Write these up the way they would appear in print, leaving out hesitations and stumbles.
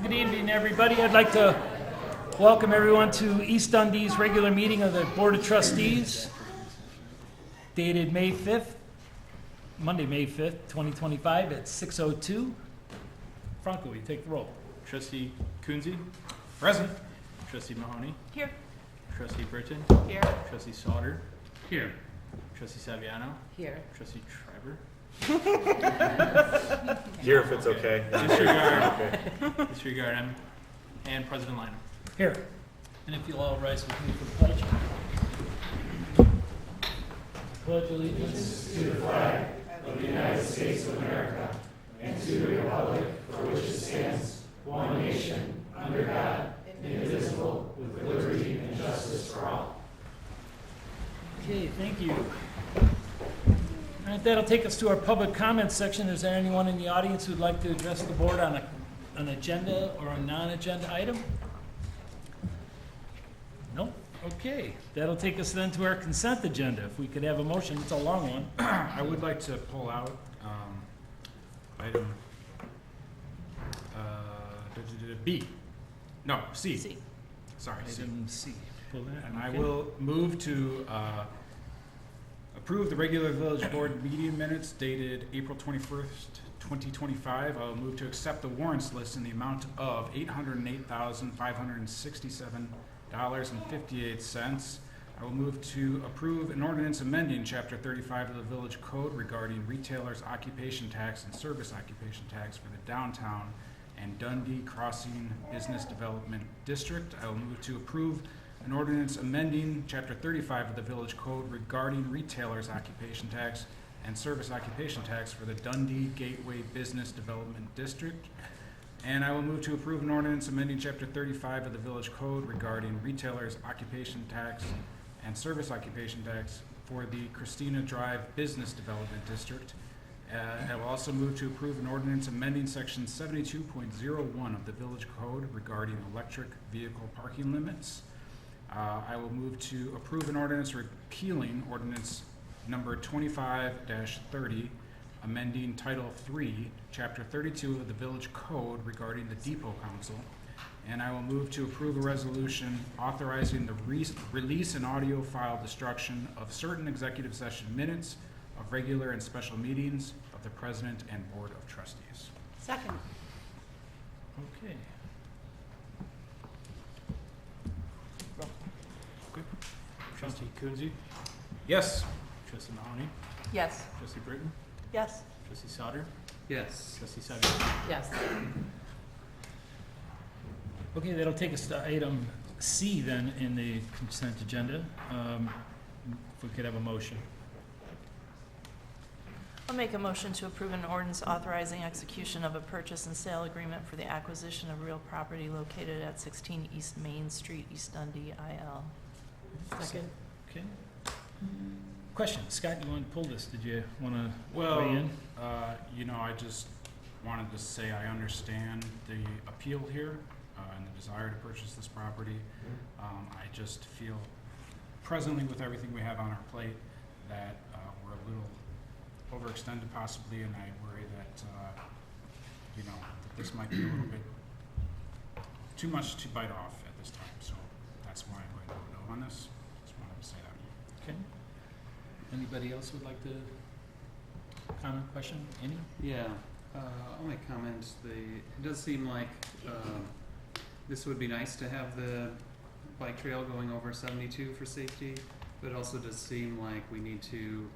Good evening, everybody. I'd like to welcome everyone to East Dundee's regular meeting of the Board of Trustees, dated May 5th, Monday, May 5th, 2025 at 6:02. Franco, will you take the roll? Trustee Kunze? Present. Trustee Mahoney? Here. Trustee Britton? Here. Trustee Sauter? Here. Trustee Saviano? Here. Trustee Schreiber? Here if it's okay. Disregard. Disregard. And President Lynham. Here. And if you'll all rise with me for the pledge. Pledge allegiance to the flag of the United States of America and to the republic for which it stands, one nation, under God, indivisible, with liberty and justice for all. Okay, thank you. All right, that'll take us to our public comments section. Is there anyone in the audience who'd like to address the board on an agenda or a non-agenda item? No? Okay, that'll take us then to our consent agenda. If we could have a motion, it's a long one. I would like to pull out item B. No, C. C. Sorry, C. Item C. Pull that. And I Okay. will move to approve the regular village board meeting minutes dated April 21st, 2025. I will move to accept the warrants list in the amount of $808,567.58. I will move to approve an ordinance amending Chapter 35 of the Village Code regarding retailers' occupation tax and service occupation tax for the downtown and Dundee Crossing Business Development District. I will move to approve an ordinance amending Chapter 35 of the Village Code regarding retailers' occupation tax and service occupation tax for the Dundee Gateway Business Development District. And I will move to approve an ordinance amending Chapter 35 of the Village Code regarding retailers' occupation tax and service occupation tax for the Christina Drive Business Development District. I will also move to approve an ordinance amending Section 72.01 of the Village Code regarding electric vehicle parking limits. I will move to approve an ordinance repealing ordinance number 25-30, amending Title III, Chapter 32 of the Village Code regarding the Depot Council. And I will move to approve a resolution authorizing the release and audio file destruction of certain executive session minutes of regular and special meetings of the President and Board of Trustees. Second. Okay. Trustee Kunze? Yes. Trustee Mahoney? Yes. Trustee Britton? Yes. Trustee Sauter? Yes. Trustee Saviano? Yes. Okay, that'll take us to item C then in the consent agenda. If we could have a motion. I'll make a motion to approve an ordinance authorizing execution of a purchase and sale agreement for the acquisition of real property located at 16 East Main Street, East Dundee, IL. Second. Okay. Question, Scott, you want to pull this? Did you want to Well, weigh in? I just wanted to say I understand the appeal here and the desire to purchase this property. I just feel presently with everything we have on our plate that we're a little overextended possibly, and I worry that, that this might be a little bit too much to bite off at this time. So that's why I'm going to vote no on this. Just wanted to say that. Okay. Anybody else would like to comment, question? Any? Yeah, I'll make comments. It does seem like this would be nice to have the bike trail going over 72 for safety, but it also does seem like we need to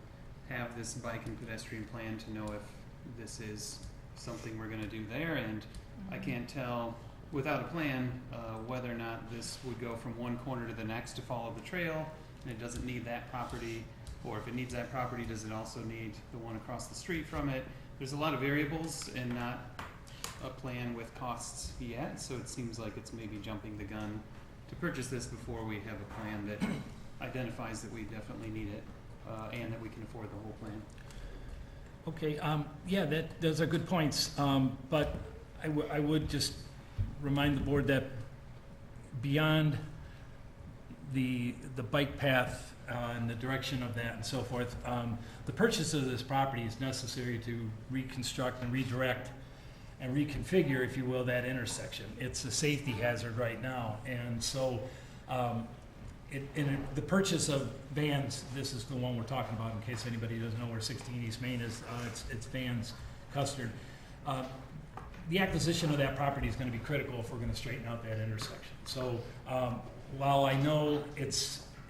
have this bike and pedestrian plan to know if this is something we're going to do there. And I can't tell without a plan whether or not this would go from one corner to the next to follow the trail, and it doesn't need that property. Or if it needs that property, does it also need the one across the street from it? There's a lot of variables and not a plan with costs yet, so it seems like it's maybe jumping the gun to purchase this before we have a plan that identifies that we definitely need it and that we can afford the whole plan. Okay, yeah, those are good points, but I would just remind the board that beyond the bike path and the direction of that and so forth, the purchase of this property is necessary to reconstruct and redirect and reconfigure, if you will, that intersection. It's a safety hazard right now, and so the purchase of Vans, this is the one we're talking about in case anybody doesn't know where 16 East Main is, it's Vans Custard. The acquisition of that property is going to be critical if we're going to straighten out that intersection. So while I know it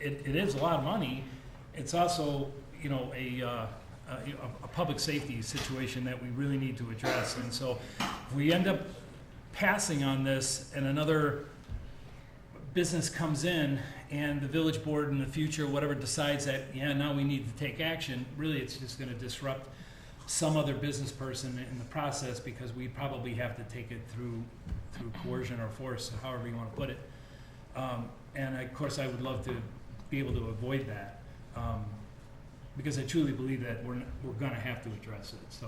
is a lot of money, it's also, you know, a public safety situation that we really need to address. And so if we end up passing on this and another business comes in and the village board in the future, whatever, decides that, yeah, now we need to take action, really it's just going to disrupt some other business person in the process, because we probably have to take it through coercion or force, however you want to put it. And of course I would love to be able to avoid that, because I truly believe that we're going to have to address it. So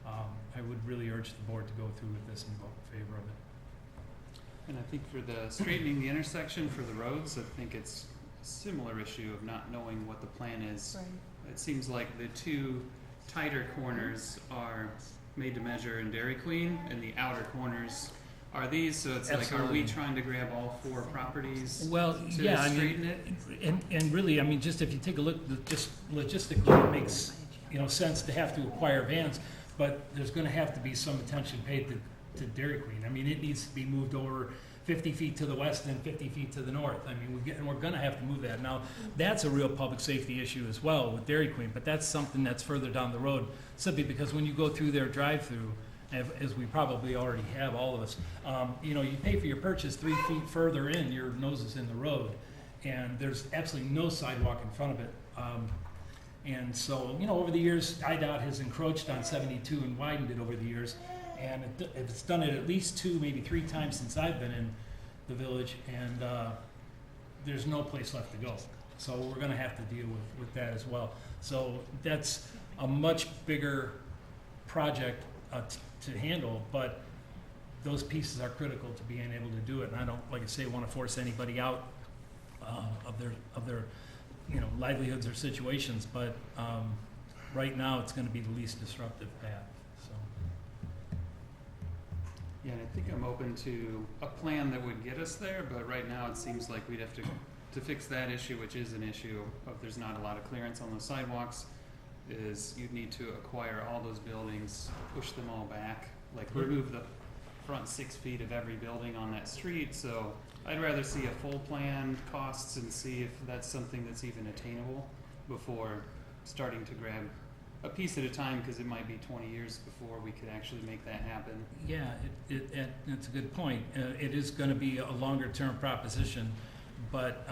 I would really urge the board to go through with this and vote in favor of it. And I think for the straightening the intersection for the roads, I think it's a similar issue of not knowing what the plan is. It seems like the two tighter corners are made to measure in Dairy Queen, and the outer corners are these. So it's like, are we trying to grab all four properties Well, to yeah, I straighten mean, it? and really, I mean, just if you take a look, just logistically, it makes, you know, sense to have to acquire Vans, but there's going to have to be some attention paid to Dairy Queen. I mean, it needs to be moved over 50 feet to the west and 50 feet to the north. I mean, we're going to have to move that. Now, that's a real public safety issue as well with Dairy Queen, but that's something that's further down the road, simply because when you go through their drive-through, as we probably already have, all of us, you know, you pay for your purchase 3 feet further in, your nose is in the road, and there's absolutely no sidewalk in front of it. And so, you know, over the years, IDOT has encroached on 72 and widened it over the years, and it's done it at least 2, maybe 3 times since I've been in the village, and there's no place left to go. So we're going to have to deal with that as well. So that's a much bigger project to handle, but those pieces are critical to being able to do it. And I don't, like I say, want to force anybody out of their you know, livelihoods or situations, but right now it's going to be the least disruptive path. So. Yeah, and I think I'm open to a plan that would get us there, but right now it seems like we'd have to fix that issue, which is an issue of there's not a lot of clearance on those sidewalks, is you'd need to acquire all those buildings, push them all back, like remove the front 6 feet of every building on that street. So I'd rather see a full plan, costs, and see if that's something that's even attainable before starting to grab a piece at a time, because it might be 20 years before we could actually make that happen. Yeah, it's a good point. It is going to be a longer-term proposition, but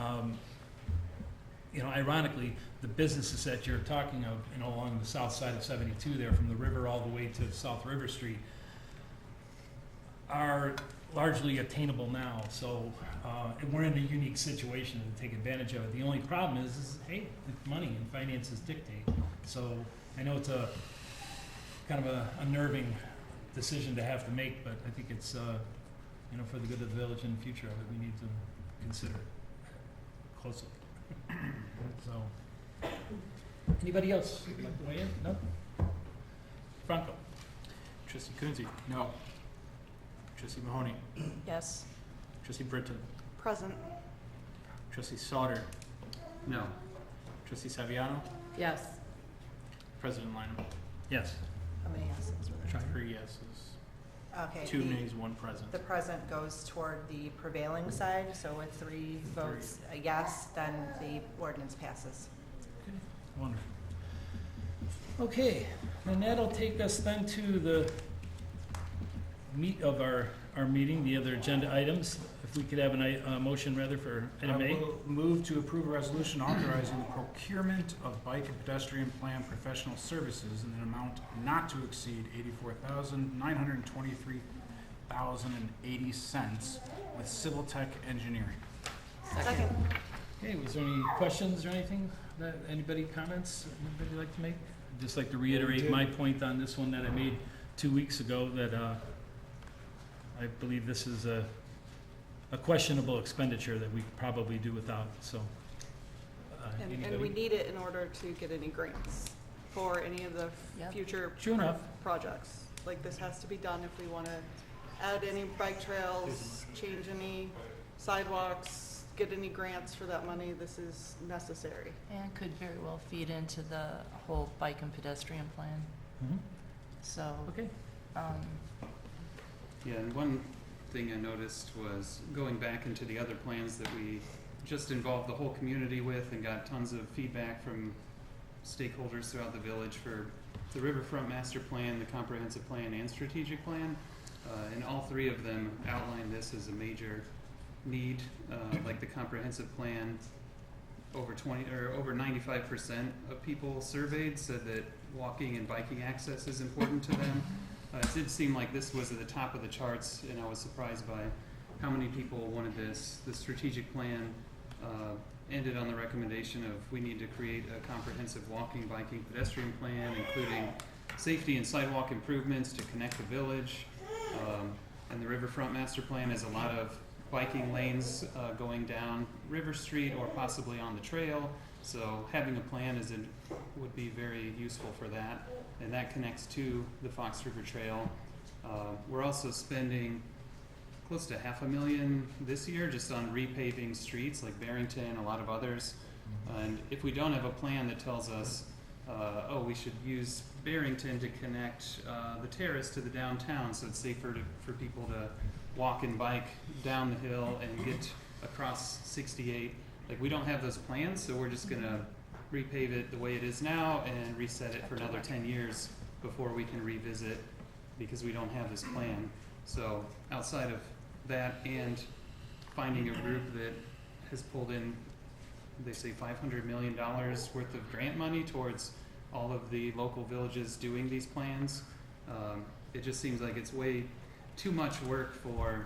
you know, ironically, the businesses that you're talking of, you know, along the south side of 72 there, from the river all the way to South River Street, are largely attainable now. So and we're in a unique situation to take advantage of it. The only problem is hey, money and finances dictate. So I know it's a kind of a unnerving decision to have to make, but I think it's you know, for the good of the village and the future of it, we need to consider it closely. So, anybody else would like to weigh in? No? Franco? Trustee Coonsey? No. Trustee Mahoney? Yes. Trustee Britton? Present. Trustee Sauter? No. Trustee Saviano? Yes. President Lineham? Yes. How many yeses were there? 3 yeses. Okay. 2 nays, 1 present. The present goes toward the prevailing side, so with 3 votes a yes, then the ordinance passes. Wonderful. Okay, and that'll take us then to the meat of our meeting, the other agenda items. If we could have a motion rather for item I A. will move to approve a resolution authorizing the procurement of bike and pedestrian plan professional services in an amount not to exceed $84,923,080 with Civil Tech Engineering. Second. Okay, was there any questions or anything that anybody comments anybody like to make? I'd just like to reiterate my point on this one that I made 2 weeks ago, that I believe this is a questionable expenditure that we could probably do without, so. And anybody? we need it in order to get any grants for any of the Yep. future True enough. projects. like this has to be done if we want to add any bike trails, change any sidewalks, get any grants for that money. This is necessary. And could very well feed into the whole bike and pedestrian plan. Mhm. So, Okay. Yeah, and one thing I noticed was going back into the other plans that we just involved the whole community with and got tons of feedback from stakeholders throughout the village for the Riverfront Master Plan, the Comprehensive Plan, and Strategic Plan. And all three of them outline this as a major need, like the Comprehensive Plan. Over 95% of people surveyed said that walking and biking access is important to them. It did seem like this was at the top of the charts, and I was surprised by how many people wanted this. The strategic plan ended on the recommendation of we need to create a comprehensive walking, biking, pedestrian plan, including safety and sidewalk improvements to connect the village. And the Riverfront Master Plan has a lot of biking lanes going down River Street or possibly on the trail. So having a plan would be very useful for that. And that connects to the Fox River Trail. We're also spending close to $500,000 this year just on repaving streets like Barrington, a lot of others. And if we don't have a plan that tells us, we should use Barrington to connect the terrace to the downtown so it's safer for people to walk and bike down the hill and get across 68. Like, we don't have those plans, so we're just gonna repave it the way it is now and reset it for another 10 years before we can revisit, because we don't have this plan. So outside of that and finding a group that has pulled in, they say $500 million worth of grant money towards all of the local villages doing these plans, it just seems like it's way too much work for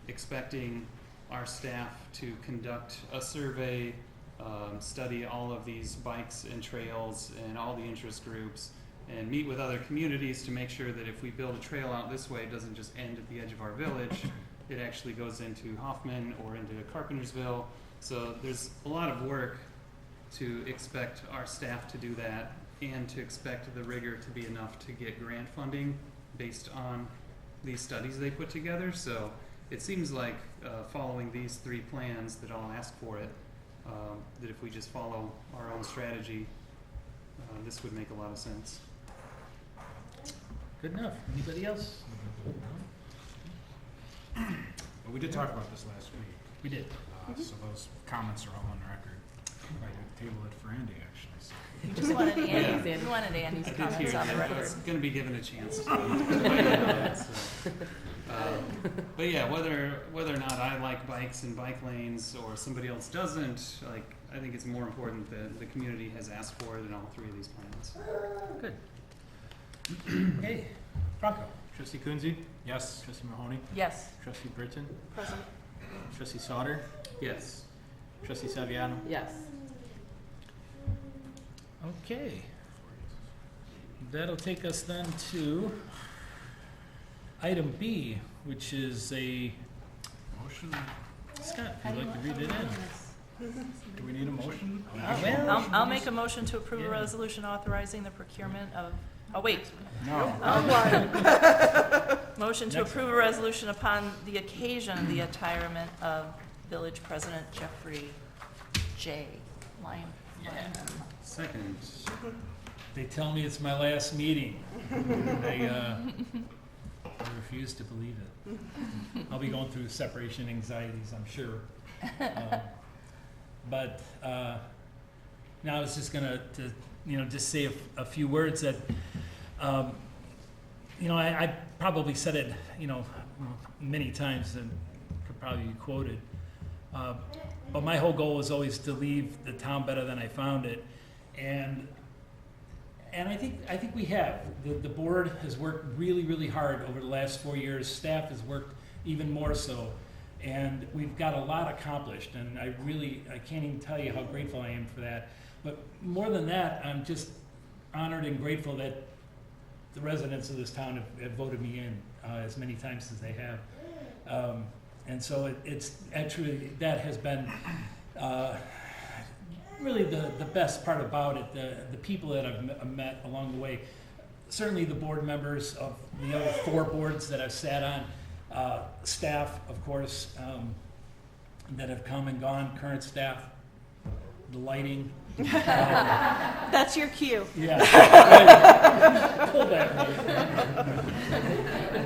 expecting our staff to conduct a survey, study all of these bikes and trails and all the interest groups, and meet with other communities to make sure that if we build a trail out this way, it doesn't just end at the edge of our village. It actually goes into Hoffman or into Carpentersville. So there's a lot of work to expect our staff to do that, and to expect the rigor to be enough to get grant funding based on these studies they put together. So it seems like following these three plans that I'll ask for it, that if we just follow our own strategy, this would make a lot of sense. Good enough. Anybody else? Well, we did talk about this last week, We did. so those comments are all on the record. I tabled it for Andy, actually. So. you just wanted Andy's, you wanted Andy's I did hear comments on the that. I record. was going to be given a chance. But yeah, whether or not I like bikes and bike lanes or somebody else doesn't, like, I think it's more important that the community has asked for it in all three of these plans. Good. Okay. Bronco. Trustee Coonsey? Yes. Trustee Mahoney? Yes. Trustee Britton? Present. Trustee Sauter? Yes. Trustee Saviano? Yes. Okay. That'll take us then to item B, which is a, Motion? Scott, if you'd like to read it in. Do we need a motion? Well, I'll make a motion to approve a resolution authorizing the procurement of, No. motion to Next. approve a resolution upon the occasion of the retirement of Village President Jeffrey J. Lyman. Second. They tell me it's my last meeting. I refuse to believe it. I'll be going through separation anxieties, I'm sure. But now I was just gonna just say a few words that I probably said it many times and could probably be quoted. But my whole goal was always to leave the town better than I found it, and I think we have. The board has worked really, really hard over the last 4 years. Staff has worked even more so, and we've got a lot accomplished. And I can't even tell you how grateful I am for that. But more than that, I'm just honored and grateful that the residents of this town have voted me in as many times as they have. And so it's actually, that has been really the best part about it. The people that I've met along the way. certainly the board members of the other 4 boards that I've sat on, staff, of course, that have come and gone, current staff, the lighting. That's your cue. Yeah. Right. Pull that right.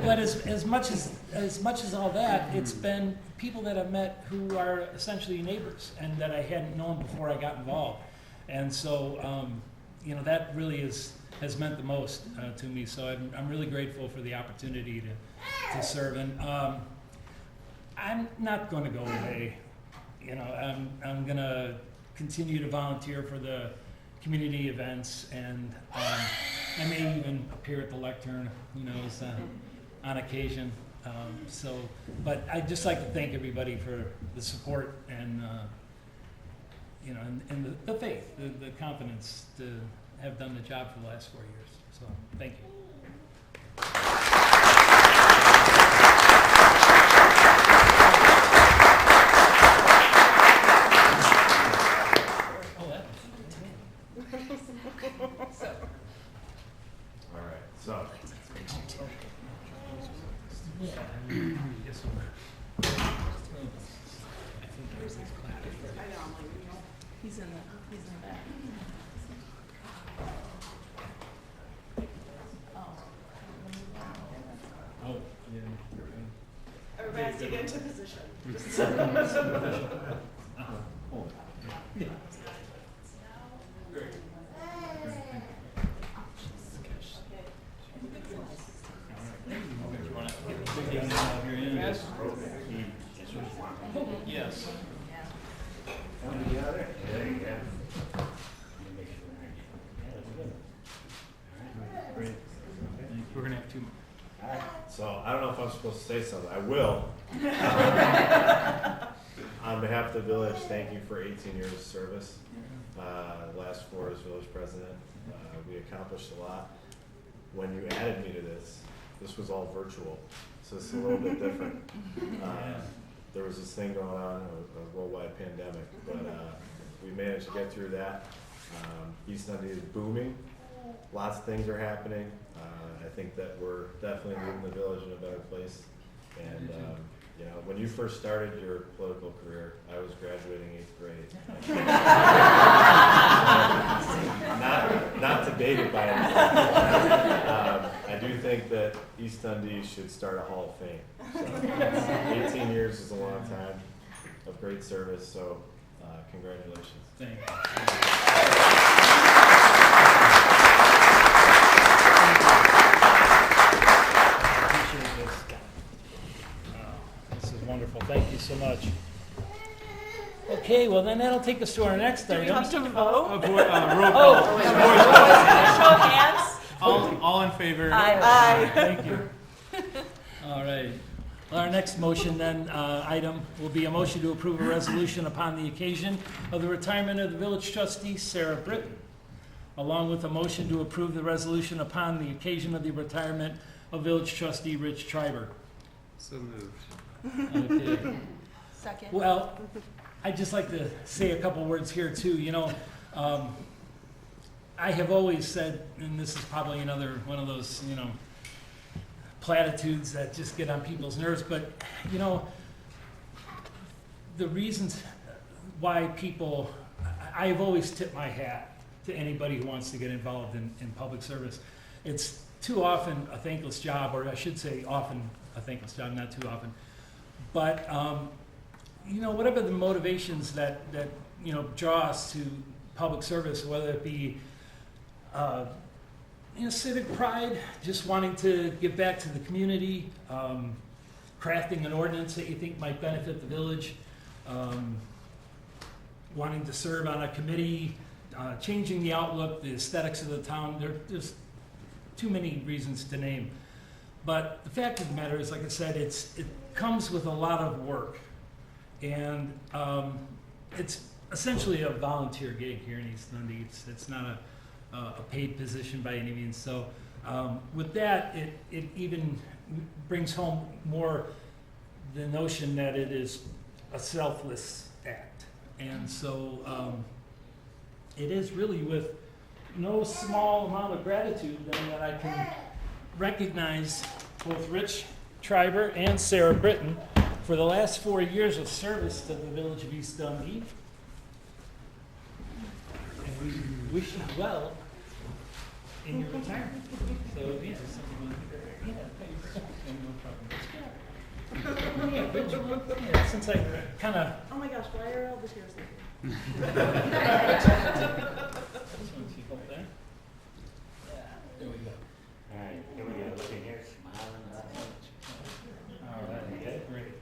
But as much as all that, it's been people that I've met who are essentially neighbors and that I hadn't known before I got involved. And so, that really has meant the most to me. So I'm really grateful for the opportunity to serve. And I'm not going to go away. I'm going to continue to volunteer for the community events, and I may even appear at the lectern, who knows, on occasion. But I'd just like to thank everybody for the support and and the faith, the confidence to have done the job for the last 4 years. So thank you. All right, so. He's in the back. Oh, yeah. Everybody has to get into position. Yes. We're gonna have 2 more. So I don't know if I'm supposed to say something. I will. On behalf of the village, thank you for 18 years of service. Last 4 as village president. We accomplished a lot. When you added me to this was all virtual. So it's a little bit different. There was this thing going on, a worldwide pandemic, but we managed to get through that. East Dundee is booming. Lots of things are happening. I think that we're definitely moving the village in a better place. And when you first started your political career, I was graduating 8th grade. Not to date it by any means. I do think that East Dundee should start a Hall of Fame. So, 18 years is a long time of great service, so congratulations. Thank This is wonderful. Thank you so much. Okay, well then that'll take us to our next Do we item. have to vote? Roll call. Show of hands. All in favor? Aye. Thank you. All right. Well, our next motion then, item will be a motion to approve a resolution upon the occasion of the retirement of the village trustee, Sarah Britton, along with a motion to approve the resolution upon the occasion of the retirement of village trustee, Rich Triber. So moved. Okay. Second. Well, I'd just like to say a couple words here too. I have always said, and this is probably another one of those, platitudes that just get on people's nerves, but, the reasons why people, I've always tipped my hat to anybody who wants to get involved in public service. It's too often a thankless job, or I should say often a thankless job, not too often. But, whatever the motivations that draw us to public service, whether it be civic pride, just wanting to give back to the community, crafting an ordinance that you think might benefit the village, wanting to serve on a committee, changing the outlook, the aesthetics of the town. There's too many reasons to name. But the fact of the matter is, like I said, it comes with a lot of work. And it's essentially a volunteer gig here in East Dundee. It's not a paid position by any means. So with that, it even brings home more the notion that it is a selfless act. And so it is really with no small amount of gratitude then that I can recognize both Rich Triber and Sarah Britton for the last 4 years of service to the Village of East Dundee. And we wish you well in your retirement. So, yeah, something yeah, since I kind of. Oh my gosh, why are all the chairs like There we go. All right, here we go. Look in here, smiling. All right, okay, great.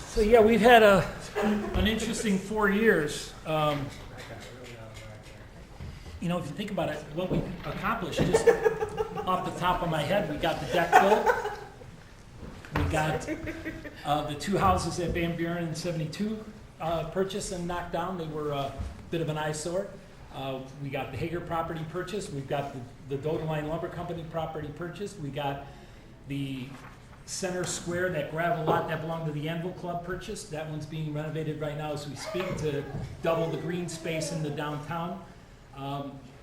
So yeah, we've had an interesting 4 years. You know, if you think about it, what we accomplished, just off the top of my head, we got the deck built. We got the 2 houses at Van Buren and 72 purchased and knocked down. They were a bit of an eyesore. We got the Hager property purchased. We've got the Dodeline Lumber Company property purchased. We got the Center Square, that gravel lot that belonged to the Anvil Club purchased. That one's being renovated right now as we speak to double the green space in the downtown.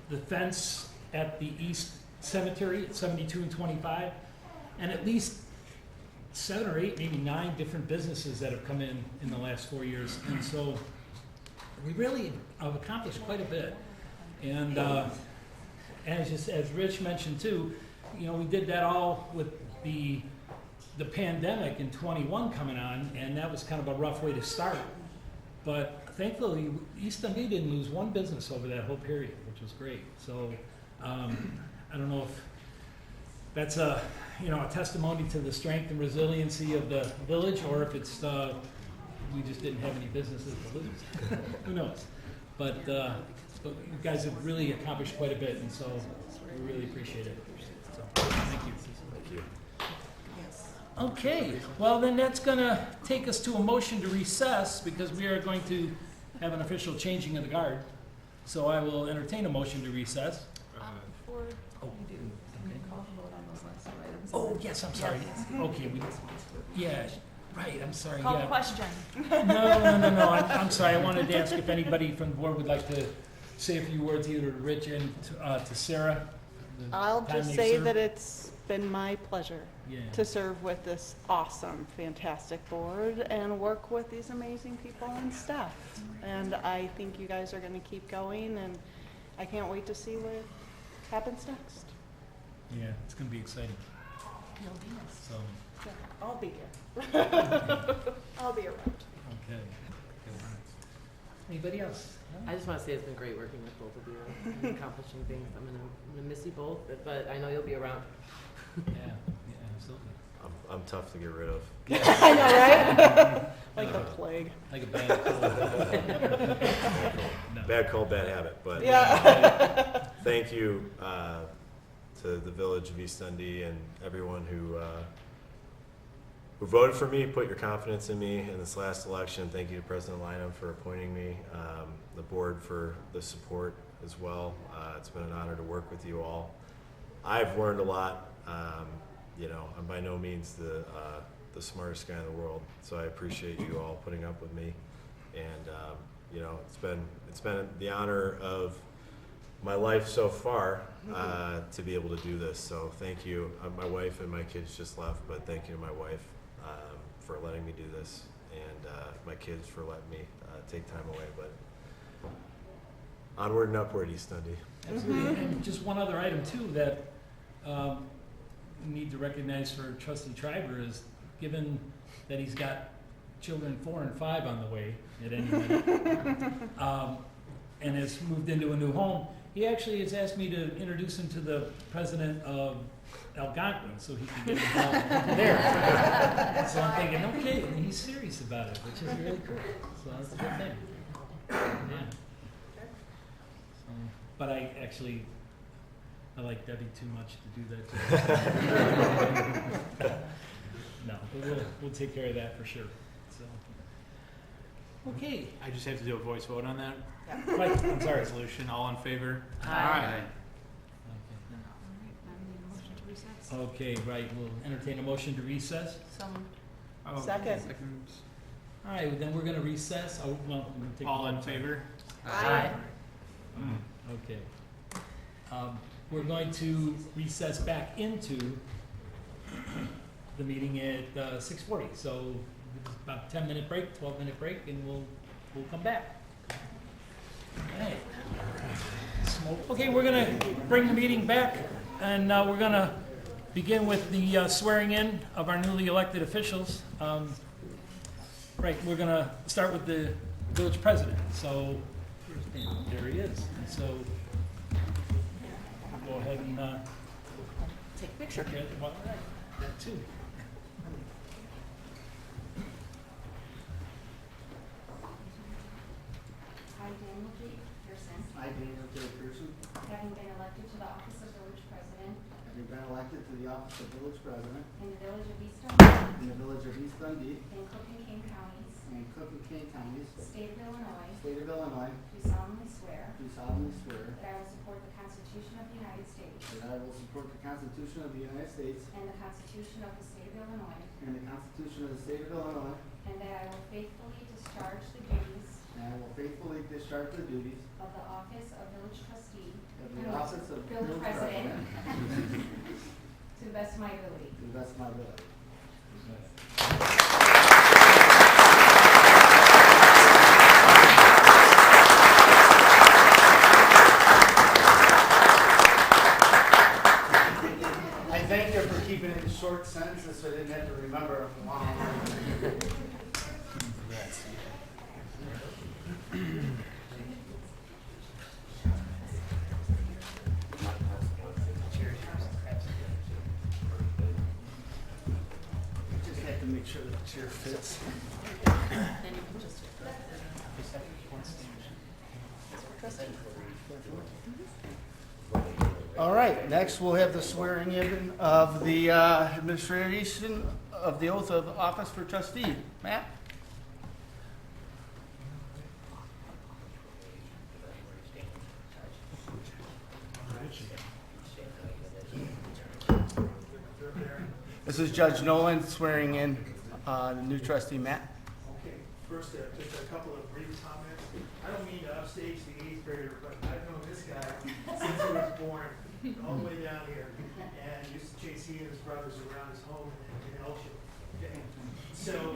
The fence at the East Cemetery at 72 and 25, and at least 7 or 8, maybe 9 different businesses that have come in the last 4 years. And so we really have accomplished quite a bit. And as Rich mentioned too, you know, we did that all with the pandemic in 21 coming on, and that was kind of a rough way to start. But thankfully, East Dundee didn't lose one business over that whole period, which was great. So I don't know if that's a testimony to the strength and resiliency of the village, or if it's we just didn't have any businesses to lose. Who knows? But you guys have really accomplished quite a bit, and so we really appreciate it. So thank you. Thank you. Okay, well then that's gonna take us to a motion to recess, because we are going to have an official changing of the guard. So I will entertain a motion to recess. Before Oh. we do, can we call the vote on those last 2 items? Oh, yes, I'm sorry. Okay, yeah, right, I'm sorry, Call the yeah. question. No, I'm sorry, I wanted to ask if anybody from the board would like to say a few words either to Rich and to Sarah. the I'll time just they've say served. that it's been my pleasure Yeah. to serve with this awesome, fantastic board and work with these amazing people and staff. And I think you guys are gonna keep going, and I can't wait to see what happens next. Yeah, it's gonna be exciting, You'll be missed. so, Yeah, I'll be here. I'll be around. okay. Anybody else? I just want to say it's been great working with both of you and accomplishing things. I'm gonna miss you both, but I know you'll be around. Yeah, absolutely. I'm tough to get rid of. I know, right? Like the plague. Like a bad cold. No. Bad cold, bad habit, but Yeah. thank you to the Village of East Dundee and everyone who voted for me, put your confidence in me in this last election. Thank you to President Lynham for appointing me, the board for the support as well. It's been an honor to work with you all. I've learned a lot. I'm by no means the smartest guy in the world, so I appreciate you all putting up with me. And it's been the honor of my life so far to be able to do this. So thank you. My wife and my kids just left, but thank you to my wife for letting me do this, and my kids for letting me take time away. But onward and upward, East Dundee. Absolutely. And just one other item too that we need to recognize for Trustee Triber is, given that he's got children 4 and 5 on the way at any minute, and has moved into a new home, he actually has asked me to introduce him to the president of Algonquin so he can get involved there. So I'm thinking, okay, and he's serious about it, which is really cool. So that's a good thing. Yeah. So, but I like Debbie too much to do that. No, but we'll take care of that for sure. So, okay. I just have to do a voice vote on that Right, I'm sorry. resolution. All in favor? Aye. Okay. recess. Okay, right, we'll entertain a motion to recess. So moved. Oh, Second. All right, then we're gonna recess. Oh, well, we're gonna take. All in favor? Aye. Okay. We're going to recess back into the meeting at 6:40. So about 10-minute break, 12-minute break, and we'll come back. Okay. Okay, we're gonna bring the meeting back, and we're gonna begin with the swearing in of our newly elected officials. Right, we're gonna start with the village president. So there he is. And so we'll go ahead and Take a picture. okay, well, all right, that too. I, Daniel J. Pearson, I, Daniel J. Pearson, having been elected to the office of village president having been elected to the office of village president in the village of East Dundee in the village of East Dundee in Cook and King counties, and Cook and Kane counties, state of Illinois, state of Illinois, do solemnly swear do solemnly swear that I will support the Constitution of the United States that I will support the Constitution of the United States and the Constitution of the state of Illinois, and the Constitution of the state of Illinois, and that I will faithfully discharge the duties and I will faithfully discharge the duties of the office of village trustee of the office of village village president president to the best of my ability. to the best of my ability. I thank you for keeping it in short sentences so I didn't have to remember them long. Just have to make sure the chair fits. Then you can just. All right, next we'll have the swearing in of the administration of the oath of office for trustee. Matt? This is Judge Nolan swearing in the new trustee, Matt. Okay, first, just a couple of brief comments. I don't mean to upstage the eighth grader, but I've known this guy since he was born, all the way down here, and used to chase he and his brothers around his home in Elgin. Okay, so,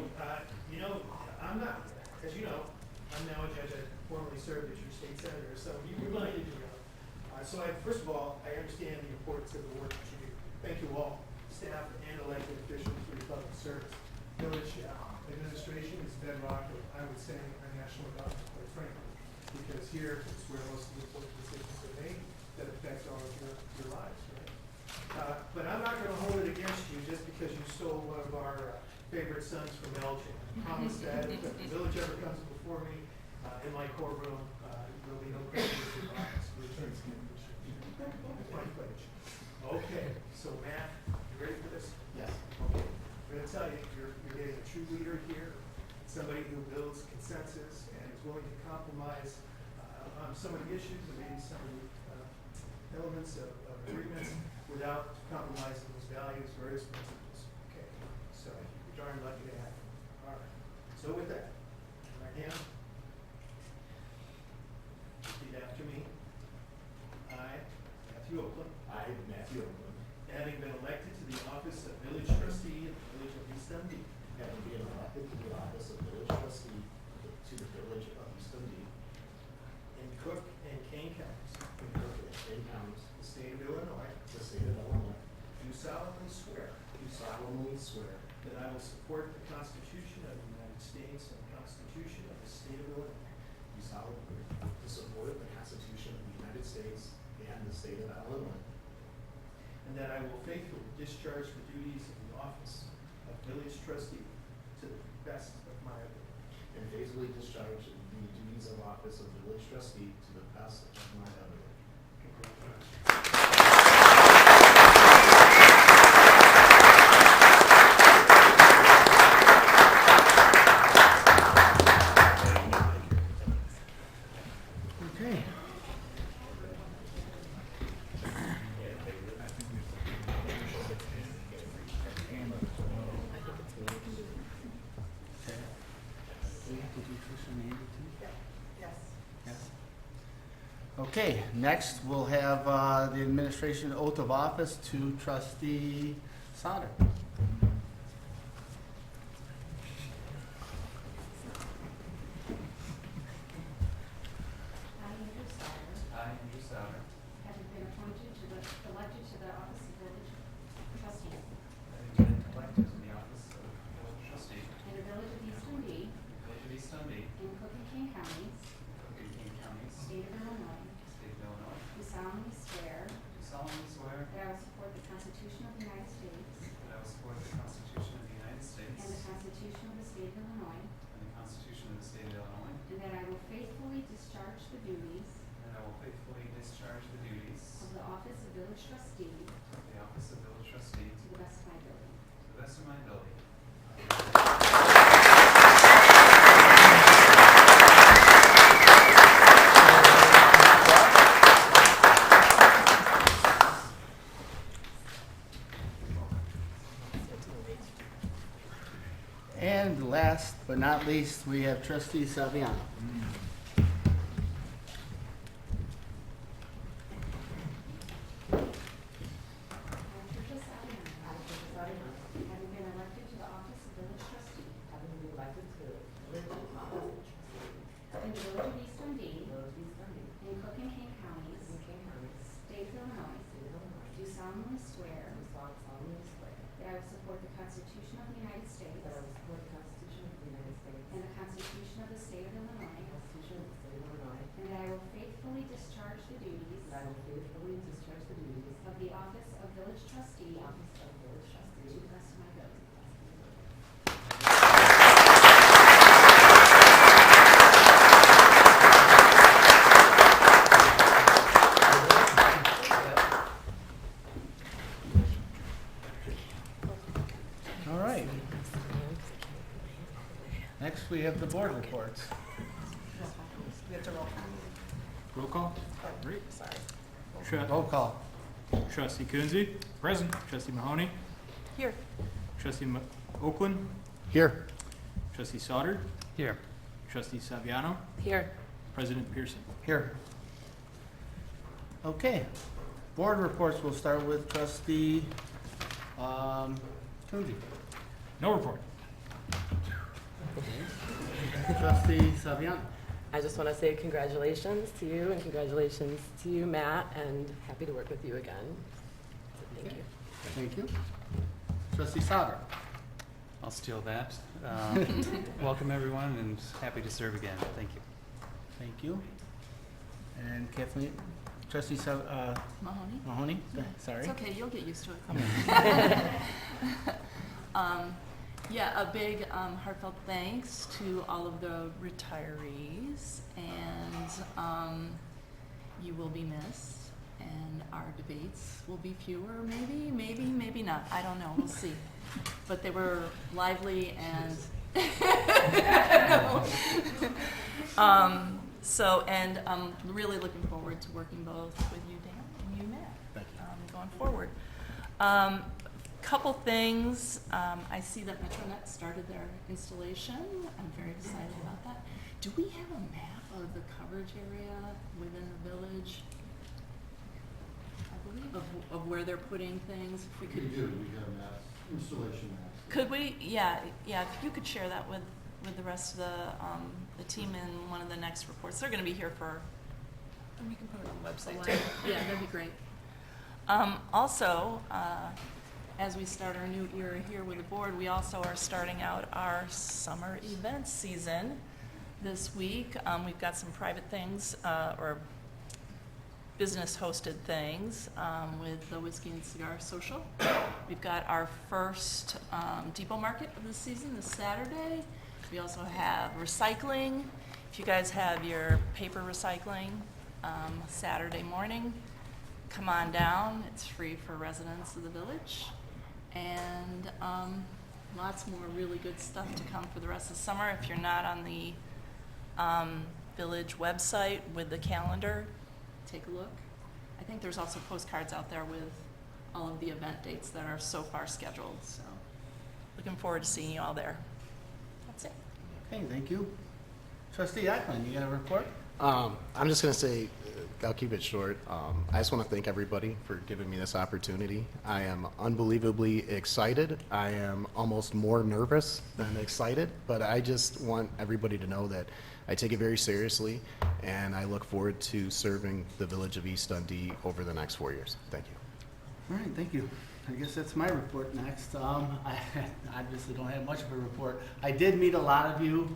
I'm not, as you know, I'm now a judge. I formerly served as your state senator, so you're going to do well. So first of all, I understand the importance of the work that you do. Thank you all, staff and elected officials, for your public service. Village administration is bedrock of, I would say, our national government, quite frankly, because here is where most of the important decisions are made that affect all of your lives, right? But I'm not going to hold it against you just because you stole one of our favorite sons from Elgin. I promise that if the village ever comes before me in my courtroom, there'll be no questions or bias. That's my pledge. Okay, so Matt, you ready for this? Yes. Okay, I'm going to tell you, you're getting a true leader here, somebody who builds consensus and is willing to compromise on some of the issues and maybe some of the elements of agreements without compromising those values, various principles. Okay, so you're darn lucky to have them. All right, so with that, right hand, repeat after me. I, Matthew Oakland, I, Matthew Oakland, having been elected to the office of village trustee in the village of East Dundee, having been elected to the office of village trustee to the village of East Dundee, in Cook and Kane counties, in Cook and Kane counties, the state of Illinois, the state of Illinois, do solemnly swear do solemnly swear that I will support the Constitution of the United States and the Constitution of the state of Illinois, do solemnly to support the Constitution of the United States and the state of Illinois, and that I will faithfully discharge the duties of the office of village trustee to the best of my ability. and faithfully discharge the duties of office of village trustee to the best of my ability. Okay. we have to do Trish and Andy too? Yes. Yes. Okay, next we'll have the administration oath of office to trustee Sauter. I, Andrew Sauter, I, Andrew Sauter, having been elected to the office of village trustee having been elected to the office of village trustee in the village of East Dundee, in the village of East Dundee, in Cook and King counties, Cook and King counties, state of Illinois, state of Illinois, do solemnly swear do solemnly swear that I will support the Constitution of the United States that I will support the Constitution of the United States and the Constitution of the state of Illinois, and the Constitution of the state of Illinois, and that I will faithfully discharge the duties and that I will faithfully discharge the duties of the office of village trustee of the office of village trustee to the best of my ability. to the best of my ability. And last but not least, we have trustee Saviano. Patricia Saviano, having been elected to the office of village trustee Having been elected to live in office in the village of East Dundee, of East Dundee, in Cook and King counties, in King County, state of Illinois, state of Illinois, do solemnly swear do solemnly swear that I will support the Constitution of the United States that I will support the Constitution of the United States and the Constitution of the state of Illinois, the Constitution of the state of Illinois, and that I will faithfully discharge the duties and I will faithfully discharge the duties of the office of village trustee of the office of village to trustee the best of my ability. All right. Next, we have the board reports. We have to roll call. Roll call. Sorry. Roll call. Trustee Coonsey. Present. Trustee Mahoney. Here. Trustee Oakland. Here. Trustee Sauter. Here. Trustee Saviano. Here. President Pearson. Here. Okay. Board reports, we'll start with trustee Coonsey. No report. Trustee Saviano. I just want to say congratulations to you and congratulations to you, Matt, and happy to work with you again. So thank you. Thank you. Trustee Sauter. I'll steal that. Welcome, everyone, and happy to serve again. Thank you. Thank you. And Kathleen, trustee Mahoney? Mahoney, sorry. It's okay, you'll get used to it. Yeah, a big heartfelt thanks to all of the retirees, and you will be missed, and our debates will be fewer, maybe not, I don't know, we'll see. But they were lively and so, and I'm really looking forward to working both with you, Dan, and you, Matt, going forward. Couple things. I see that MetroNet started their installation. I'm very excited about that. Do we have a map of the coverage area within the village? I believe of where they're putting things. If we could. We do. We have maps, installation maps. Could we? Yeah. If you could share that with the rest of the team in one of the next reports. They're going to be here for. And we can put it on the website too. Yeah, that'd be great. Also. As we start our new era here with the board, we also are starting out our summer event season this week. We've got some private things or business-hosted things with the Whiskey and Cigar Social. We've got our first depot market of the season this Saturday. We also have recycling. If you guys have your paper recycling Saturday morning, come on down. It's free for residents of the village. And lots more really good stuff to come for the rest of the summer. If you're not on the village website with the calendar, take a look. I think there's also postcards out there with all of the event dates that are so far scheduled. So looking forward to seeing you all there. That's it. Okay, thank you. Trustee Eklund, you got a report? I'm just going to say, I'll keep it short. I just want to thank everybody for giving me this opportunity. I am unbelievably excited. I am almost more nervous than excited, but I just want everybody to know that I take it very seriously, and I look forward to serving the village of East Dundee over the next 4 years. Thank you. All right, thank you. I guess that's my report next. I obviously don't have much of a report. I did meet a lot of you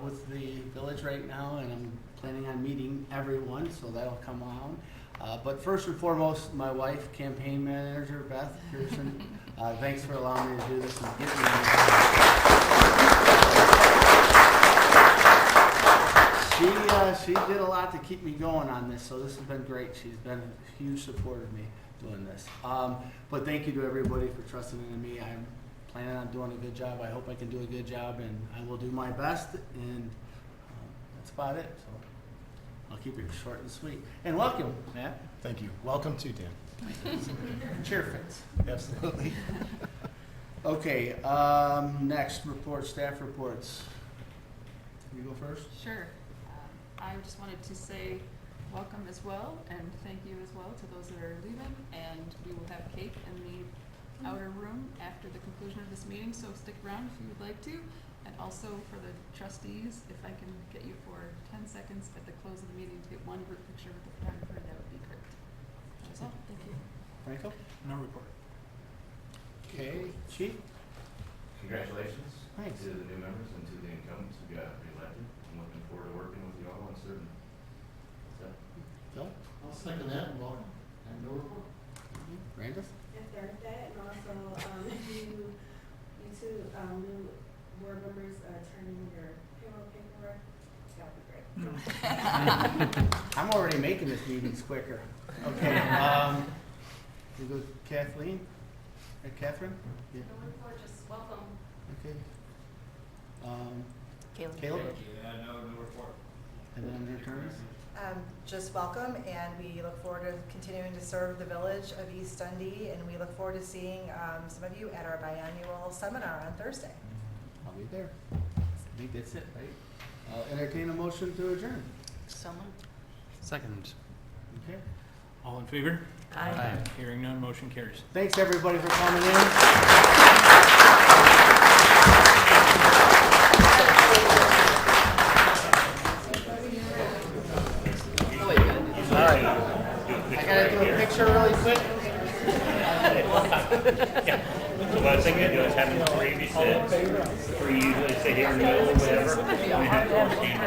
with the village right now, and I'm planning on meeting everyone, so that'll come on. But first and foremost, my wife, campaign manager Beth Pearson, thanks for allowing me to do this and get me. She did a lot to keep me going on this, so this has been great. She's been a huge supporter of me doing this. But thank you to everybody for trusting in me. I'm planning on doing a good job. I hope I can do a good job, and I will do my best, and that's about it. So I'll keep it short and sweet. And welcome, Matt. Thank you. Welcome to Dan. Chair fits. Absolutely. Okay, next report, staff reports. You go first? Sure. I just wanted to say welcome as well, and thank you as well to those that are leaving, and we will have cake in the outer room after the conclusion of this meeting, so stick around if you would like to. And also for the trustees, if I can get you for 10 seconds at the close of the meeting to get one group picture with the photographer, that would be great. That's all. Thank you. Franco? No report. Okay, Chief? Congratulations Thanks. to the new members and to the incumbents who got reelected. I'm looking forward to working with you all and serving. So, Phil? I'll second that and welcome. And no report. Brandis? If there's that, and also, you two, new board members, turn in your payroll paperwork, that would be great. I'm already making this meetings quicker. Okay, we go Kathleen? Catherine? Yeah. No report, just welcome. Okay. Caleb. Caleb? yeah, no report. And then attorneys? Just welcome, and we look forward to continuing to serve the village of East Dundee, and we look forward to seeing some of you at our biannual seminar on Thursday. I'll be there. I think that's it, right? I'll entertain a motion to adjourn. Someone? Second. Okay. All in favor? Aye. Hearing none, motion carries. Thanks, everybody, for coming in. I gotta do a picture really quick. So what I was thinking of doing is having three, you sit, three usually sit here in the middle or whatever. And have four stand